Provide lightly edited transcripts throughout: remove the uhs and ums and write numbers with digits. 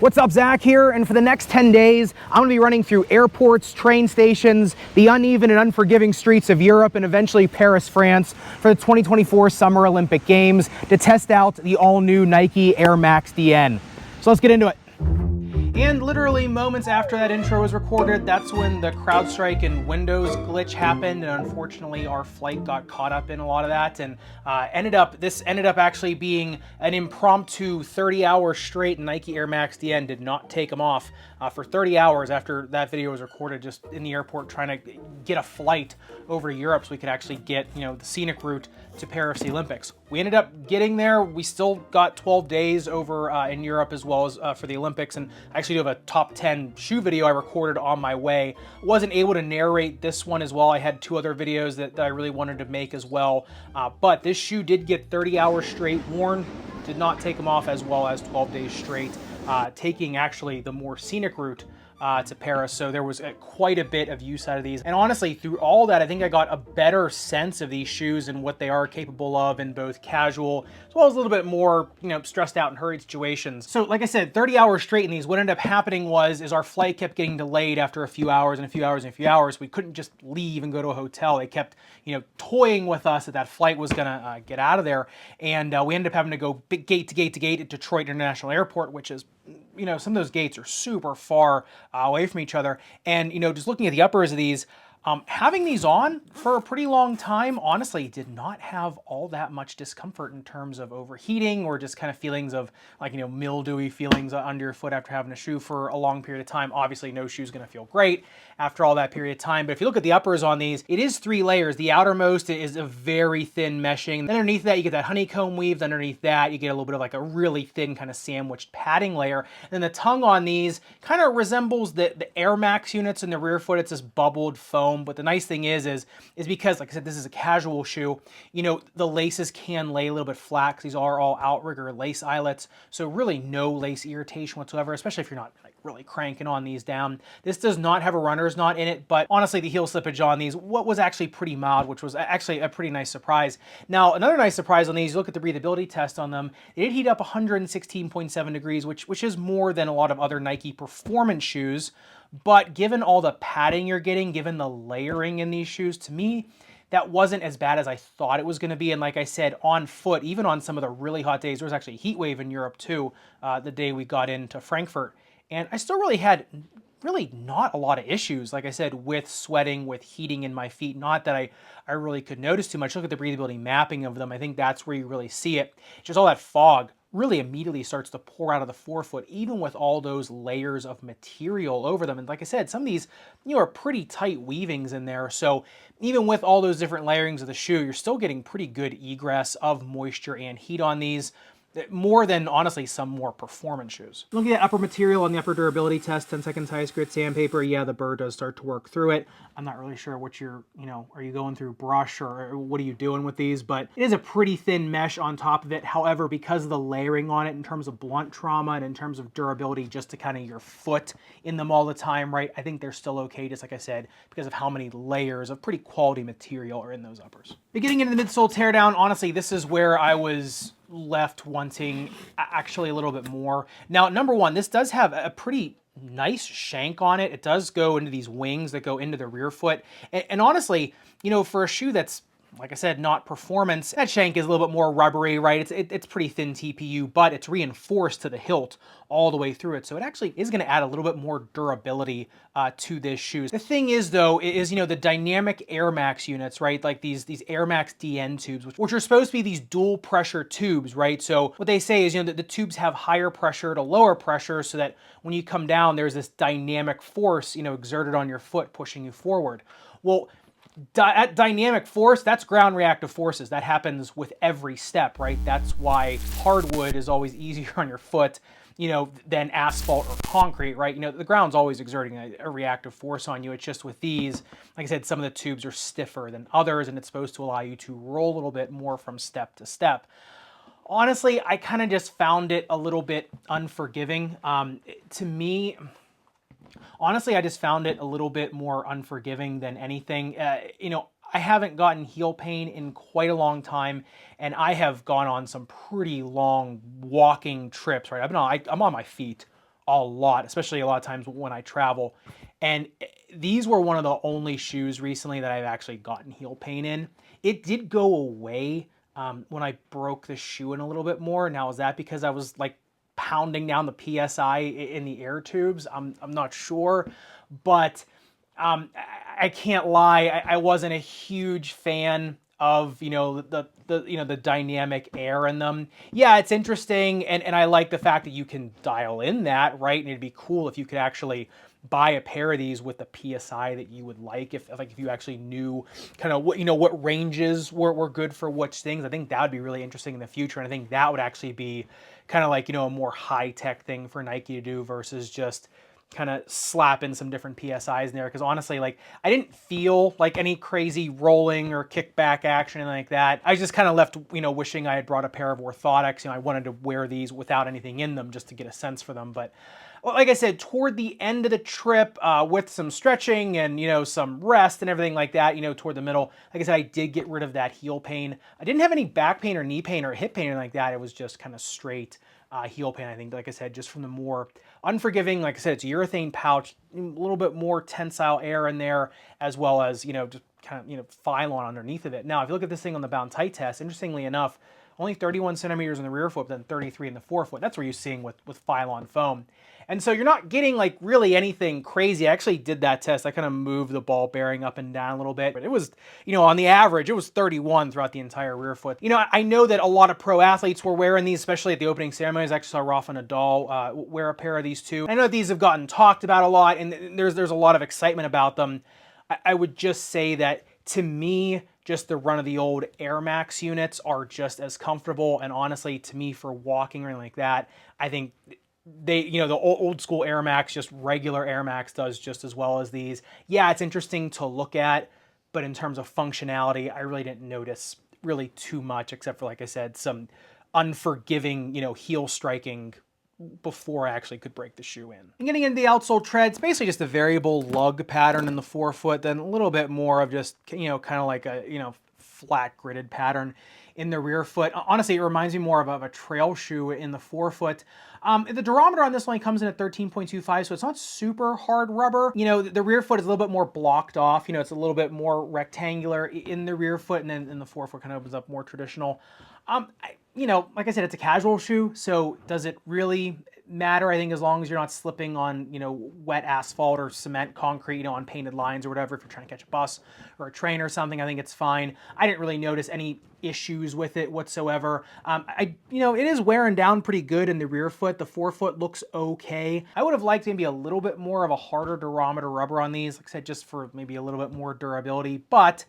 What's up, Zach here, and for the next 10 days, I'm going to be running through airports, train stations, the uneven and unforgiving streets of Europe, and eventually Paris, France, for the 2024 Summer Olympic Games to test out the all-new Nike Air Max DN. So let's get into it. And literally moments after that intro was recorded, that's when the CrowdStrike and Windows glitch happened, and unfortunately our flight got caught up in a lot of that, and this ended up actually being an impromptu 30-hour straight. Nike Air Max DN did not take them off for 30 hours after that video was recorded, just in the airport trying to get a flight over to Europe so we could actually get, the scenic route to Paris Olympics. We ended up getting there. We still got 12 days over in Europe as well as for the Olympics, and I actually do have a top 10 shoe video I recorded on my way. Wasn't able to narrate this one as well. I had two other videos that I really wanted to make as well, but this shoe did get 30 hours straight worn. Did not take them off as well as 12 days straight, taking actually the more scenic route to Paris. So there was quite a bit of use out of these. And honestly, through all that, I think I got a better sense of these shoes and what they are capable of in both casual as well as a little bit more, stressed out and hurried situations. So like I said, 30 hours straight in these, what ended up happening is our flight kept getting delayed after a few hours and a few hours and a few hours. We couldn't just leave and go to a hotel. They kept, toying with us that flight was gonna get out of there. And we ended up having to go gate to gate to gate at Detroit International Airport, which is, some of those gates are super far away from each other. And, just looking at the uppers of these, having these on for a pretty long time, honestly, did not have all that much discomfort in terms of overheating or just kind of feelings of mildewy feelings under your foot after having a shoe for a long period of time. Obviously, no shoe's gonna feel great after all that period of time. But if you look at the uppers on these, it is 3 layers. The outermost is a very thin meshing. Then underneath that, you get that honeycomb weave. Then underneath that, you get a little bit of like a really thin kind of sandwiched padding layer. And then the tongue on these kind of resembles the Air Max units in the rear foot. It's this bubbled foam. But the nice thing is because, like I said, this is a casual shoe, the laces can lay a little bit flat because these are all outrigger lace eyelets. So really no lace irritation whatsoever, especially if you're not really cranking on these down. This does not have a runner's knot in it, but honestly, the heel slippage on these was actually pretty mild, which was actually a pretty nice surprise. Now, another nice surprise on these, you look at the breathability test on them, they did heat up 116.7 degrees, which is more than a lot of other Nike performance shoes. But given all the padding you're getting, given the layering in these shoes, to me, that wasn't as bad as I thought it was going to be. And like I said, on foot, even on some of the really hot days, there was actually a heat wave in Europe too, the day we got into Frankfurt. And I still really had not a lot of issues, like I said, with sweating, with heating in my feet. Not that I really could notice too much. Look at the breathability mapping of them. I think that's where you really see it. Just all that fog really immediately starts to pour out of the forefoot, even with all those layers of material over them. And like I said, some of these, are pretty tight weavings in there. So even with all those different layerings of the shoe, you're still getting pretty good egress of moisture and heat on these. More than, honestly, some more performance shoes. Looking at upper material on the upper durability test, 10 seconds highest grit sandpaper, yeah, the burr does start to work through it. I'm not really sure what you're, are you going through brush or what are you doing with these, but it is a pretty thin mesh on top of it. However, because of the layering on it in terms of blunt trauma and in terms of durability just to kind of your foot in them all the time, right, I think they're still okay, just like I said, because of how many layers of pretty quality material are in those uppers. But getting into the midsole teardown, honestly, this is where I was left wanting actually a little bit more. Now, number one, this does have a pretty nice shank on it. It does go into these wings that go into the rear foot. And honestly, for a shoe that's, like I said, not performance, that shank is a little bit more rubbery, right? It's pretty thin TPU, but it's reinforced to the hilt all the way through it. So it actually is going to add a little bit more durability to this shoe. The thing is, though, is, the dynamic Air Max units, right? Like these Air Max DN tubes, which are supposed to be these dual pressure tubes, right? So what they say is, that the tubes have higher pressure to lower pressure so that when you come down, there's this dynamic force, exerted on your foot, pushing you forward. Well, at dynamic force, that's ground reactive forces. That happens with every step, right? That's why hardwood is always easier on your foot, than asphalt or concrete, right? The ground's always exerting a reactive force on you. It's just with these, like I said, some of the tubes are stiffer than others, and it's supposed to allow you to roll a little bit more from step to step. Honestly, I kind of just found it a little bit unforgiving. To me, honestly, I just found it a little bit more unforgiving than anything. I haven't gotten heel pain in quite a long time, and I have gone on some pretty long walking trips, right? I'm on my feet a lot, especially a lot of times when I travel. And these were one of the only shoes recently that I've actually gotten heel pain in. It did go away when I broke the shoe in a little bit more. Now, is that because I was like pounding down the PSI in the air tubes? I'm not sure, but I can't lie. I wasn't a huge fan of the dynamic air in them. Yeah, it's interesting, and I like the fact that you can dial in that, right? And it'd be cool if you could actually buy a pair of these with the PSI that you would like, if you actually knew kind of what ranges were good for which things. I think that would be really interesting in the future, and I think that would actually be kind of like a more high tech thing for Nike to do versus just kind of slap in some different PSIs in there. Because honestly, like, I didn't feel like any crazy rolling or kickback action like that. I just kind of left, wishing I had brought a pair of orthotics. I wanted to wear these without anything in them just to get a sense for them. But like I said, toward the end of the trip, with some stretching and some rest and everything like that, toward the middle, like I said, I did get rid of that heel pain. I didn't have any back pain or knee pain or hip pain or anything like that. It was just kind of straight heel pain, I think, like I said, just from the more unforgiving, like I said, it's a urethane pouch, a little bit more tensile air in there, as well as, just kind of, Phylon underneath of it. Now, if you look at this thing on the Bound Tight test, interestingly enough, only 31 centimeters in the rear foot, then 33 in the forefoot. That's what you're seeing with Phylon foam. And so you're not getting like really anything crazy. I actually did that test. I kind of moved the ball bearing up and down a little bit, but it was, on the average, it was 31 throughout the entire rear foot. I know that a lot of pro athletes were wearing these, especially at the opening ceremonies. I actually saw Rafa Nadal wear a pair of these too. I know that these have gotten talked about a lot, and there's a lot of excitement about them. I would just say that, to me, just the run-of-the-old Air Max units are just as comfortable, and honestly, to me, for walking or anything like that, I think the old school Air Max, just regular Air Max, does just as well as these. Yeah, it's interesting to look at, but in terms of functionality, I really didn't notice really too much, except for, like I said, some unforgiving, heel striking before I actually could break the shoe in. And getting into the outsole tread, it's basically just a variable lug pattern in the forefoot, then a little bit more of just, kind of like a, flat gridded pattern in the rear foot. Honestly, it reminds me more of a trail shoe in the forefoot. The durometer on this one comes in at 13.25, so it's not super hard rubber. The rear foot is a little bit more blocked off. It's a little bit more rectangular in the rear foot, and then in the forefoot kind of opens up more traditional. Like I said, it's a casual shoe, so does it really matter? I think as long as you're not slipping on, wet asphalt or cement, concrete, on painted lines or whatever, if you're trying to catch a bus or a train or something, I think it's fine. I didn't really notice any issues with it whatsoever. It is wearing down pretty good in the rear foot. The forefoot looks okay. I would have liked maybe a little bit more of a harder durometer rubber on these, like I said, just for maybe a little bit more durability, but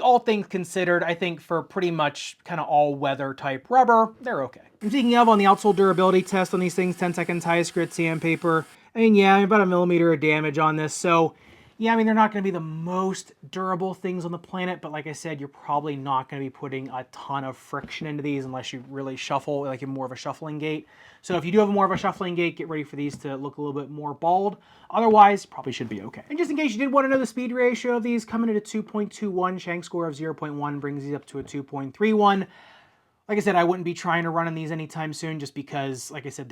all things considered, I think for pretty much kind of all-weather type rubber, they're okay. And speaking of, on the outsole durability test on these things, 10-second tie grit sandpaper, about a millimeter of damage on this. So, yeah, they're not going to be the most durable things on the planet, but like I said, you're probably not going to be putting a ton of friction into these unless you really shuffle, like in more of a shuffling gait. So if you do have more of a shuffling gait, get ready for these to look a little bit more bald. Otherwise, probably should be okay. And just in case you did want to know the speed ratio of these, coming in at a 2.21, Shank score of 0.1 brings these up to a 2.31. Like I said, I wouldn't be trying to run on these anytime soon just because, like I said,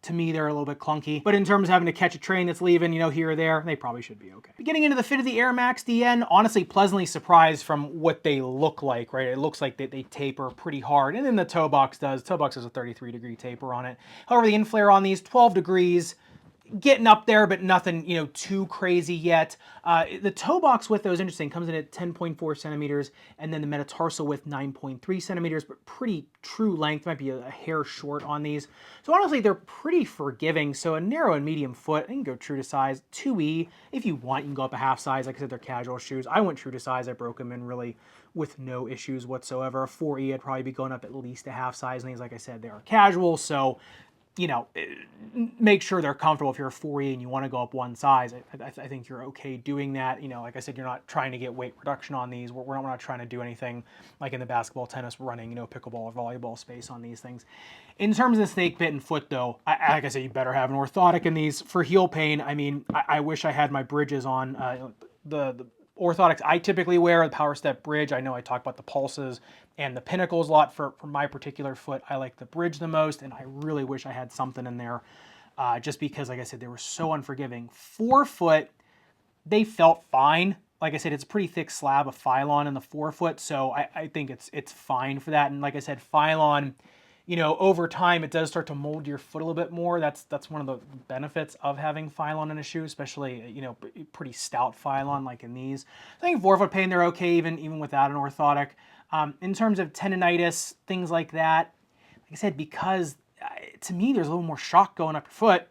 to me, they're a little bit clunky. But in terms of having to catch a train that's leaving, here or there, they probably should be okay. But getting into the fit of the Air Max DN, honestly, pleasantly surprised from what they look like, right? It looks like they taper pretty hard. And then the toe box does. Toe box has a 33-degree taper on it. However, the inflare on these, 12 degrees. Getting up there, but nothing, too crazy yet. The toe box width, though, is interesting. Comes in at 10.4 centimeters, and then the metatarsal width, 9.3 centimeters, but pretty true length. Might be a hair short on these. So honestly, they're pretty forgiving. So a narrow and medium foot, I can go true to size. 2E, if you want, you can go up a half size. Like I said, they're casual shoes. I went true to size. I broke them in really with no issues whatsoever. 4E, I'd probably be going up at least a half size. And these, like I said, they are casual, so make sure they're comfortable. If you're a 4E and you want to go up one size, I think you're okay doing that. Like I said, you're not trying to get weight reduction on these. We're not trying to do anything like in the basketball, tennis, running, pickleball or volleyball space on these things. In terms of the snake bit and foot, though, like I said, you better have an orthotic in these. For heel pain, I wish I had my bridges on. The orthotics I typically wear, the Power Step Bridge. I know I talk about the Pulses and the Pinnacles a lot. For my particular foot, I like the Bridge the most, and I really wish I had something in there just because, like I said, they were so unforgiving. Forefoot, they felt fine. Like I said, it's a pretty thick slab of Phylon in the forefoot, so I think it's fine for that. And like I said, Phylon, over time it does start to mold your foot a little bit more. That's one of the benefits of having Phylon in a shoe, especially pretty stout Phylon like in these. I think forefoot pain, they're okay even without an orthotic. In terms of tendonitis, things like that, like I said, because to me there's a little more shock going up your foot.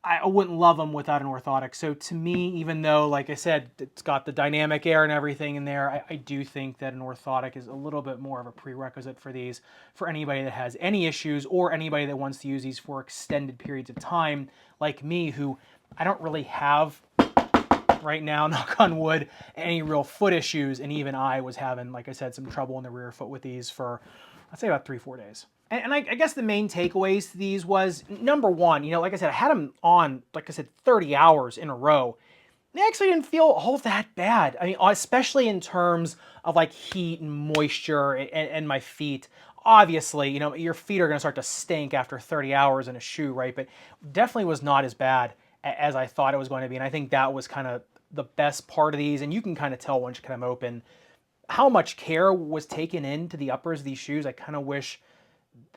I wouldn't love them without an orthotic. So to me, even though, like I said, it's got the dynamic air and everything in there, I do think that an orthotic is a little bit more of a prerequisite for these, for anybody that has any issues or anybody that wants to use these for extended periods of time, like me, who I don't really have right now, knock on wood, any real foot issues. And even I was having, like I said, some trouble in the rear foot with these for, I'd say, about 3-4 days. And I guess the main takeaways to these was, number one, like I said, I had them on, like I said, 30 hours in a row. They actually didn't feel all that bad. I mean, especially in terms of like heat and moisture and my feet. Obviously, your feet are going to start to stink after 30 hours in a shoe, right? But definitely was not as bad as I thought it was going to be. And I think that was kind of the best part of these. And you can kind of tell once you cut them open how much care was taken into the uppers of these shoes. I kind of wish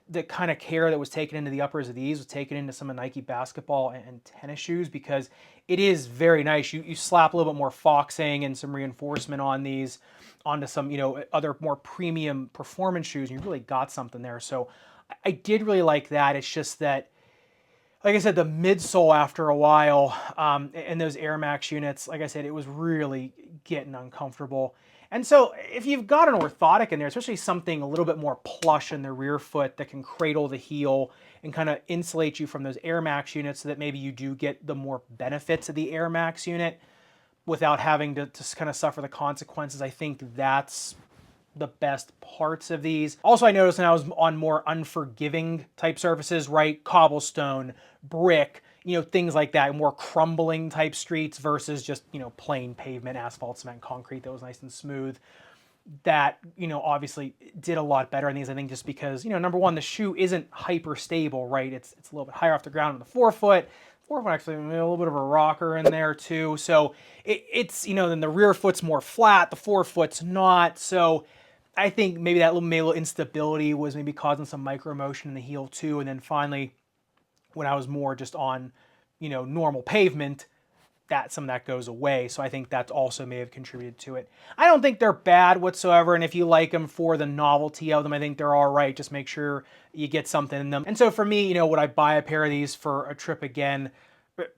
the kind of care that was taken into the uppers of these was taken into some of Nike basketball and tennis shoes, because it is very nice. You slap a little bit more foxing and some reinforcement on these onto some, other more premium performance shoes, and you really got something there. So I did really like that. It's just that, like I said, the midsole after a while, and those Air Max units, like I said, it was really getting uncomfortable. And so if you've got an orthotic in there, especially something a little bit more plush in the rear foot that can cradle the heel and kind of insulate you from those Air Max units, so that maybe you do get the more benefits of the Air Max unit without having to kind of suffer the consequences, I think that's the best parts of these. Also, I noticed when I was on more unforgiving type surfaces, right? Cobblestone, brick, things like that, more crumbling type streets versus just, plain pavement, asphalt, cement, concrete that was nice and smooth. That, obviously did a lot better in these, I think, just because, number one, the shoe isn't hyper stable, right? It's a little bit higher off the ground in the forefoot. Forefoot actually a little bit of a rocker in there too. So it's, then the rear foot's more flat, the forefoot's not. So I think maybe that little instability was maybe causing some micro motion in the heel too. And then finally, when I was more just on, normal pavement, some of that goes away. So I think that also may have contributed to it. I don't think they're bad whatsoever. And if you like them for the novelty of them, I think they're all right. Just make sure you get something in them. And so for me, would I buy a pair of these for a trip again?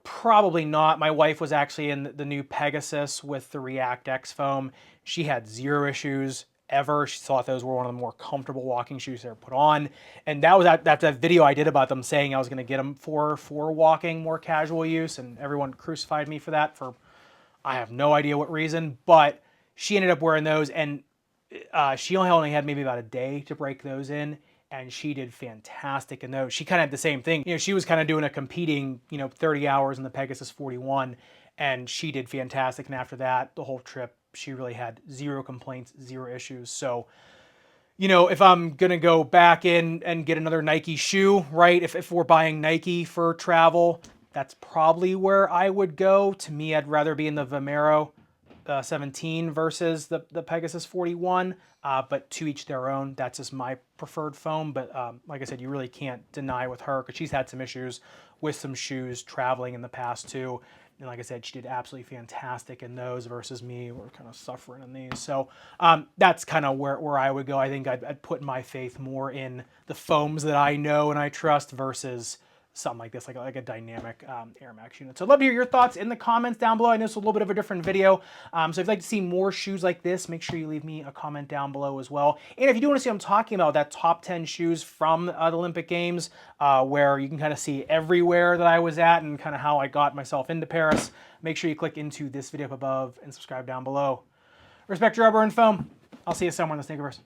Probably not. My wife was actually in the new Pegasus with the React X foam. She had zero issues ever. She thought those were one of the more comfortable walking shoes they ever put on. And that was that video I did about them, saying I was going to get them for walking, more casual use, and everyone crucified me for that for I have no idea what reason. But she ended up wearing those, and she only had maybe about a day to break those in, and she did fantastic in those. She kind of had the same thing. She was kind of doing a competing, 30 hours in the Pegasus 41, and she did fantastic. And after that, the whole trip, she really had zero complaints, zero issues. So, if I'm going to go back in and get another Nike shoe, right? If we're buying Nike for travel, that's probably where I would go. To me, I'd rather be in the Vomero 17 versus the Pegasus 41, but to each their own. That's just my preferred foam. But like I said, you really can't deny with her, because she's had some issues with some shoes traveling in the past too. And like I said, she did absolutely fantastic in those versus me. We're kind of suffering in these. So that's kind of where I would go. I think I'd put my faith more in the foams that I know and I trust versus something like this, like a dynamic Air Max unit. So I'd love to hear your thoughts in the comments down below. I know it's a little bit of a different video. So if you'd like to see more shoes like this, make sure you leave me a comment down below as well. And if you do want to see what I'm talking about, that top 10 shoes from the Olympic Games, where you can kind of see everywhere that I was at and kind of how I got myself into Paris, make sure you click into this video up above and subscribe down below. Respect your rubber and foam. I'll see you somewhere in the Sneakerverse.